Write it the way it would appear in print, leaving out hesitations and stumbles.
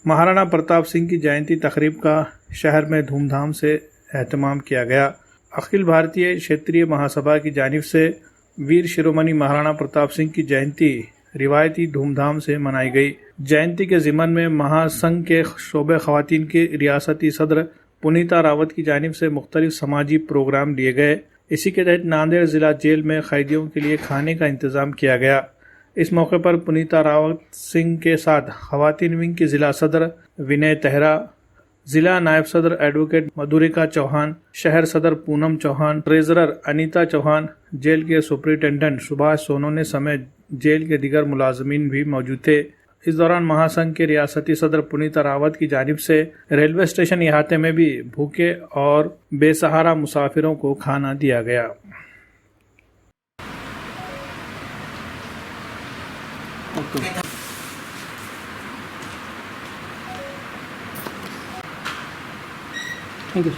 महाराणा प्रताप सिंह की जयंती तकरीब का शहर में धूमधाम से एहतमाम किया गया। अखिल भारतीय क्षेत्रीय महासभा की जानिब से वीर शिरोमणि महाराणा प्रताप सिंह की जयंती रिवायती धूमधाम से मनाई गई। जयंती के ज़िमन में महासंघ के शोबे ख़वातीन के रियासती सदर पुनीता रावत की जानिब से मुख्तलिफ समाजी प्रोग्राम लिए गए। इसी के तहत नांदेड़ ज़िला जेल में कैदियों के लिए खाने का इंतज़ाम किया गया। इस मौके पर पुनीता रावत सिंह के साथ ख़वातीन विंग की ज़िला सदर विनय तेहरा, ज़िला नायब सदर एडवोकेट मधुरिका चौहान, शहर सदर पूनम चौहान, ट्रेजरर अनीता चौहान, जेल के सुपरिटेंडेंट सुभाष सोनोने समेत जेल के दीगर मुलाजमीन भी मौजूद थे। इस दौरान महासंघ के रियासती सदर पुनीता रावत की जानिब से रेलवे स्टेशन इहाते में भी भूखे और बेसहारा मुसाफिरों को खाना दिया गया। Thank you.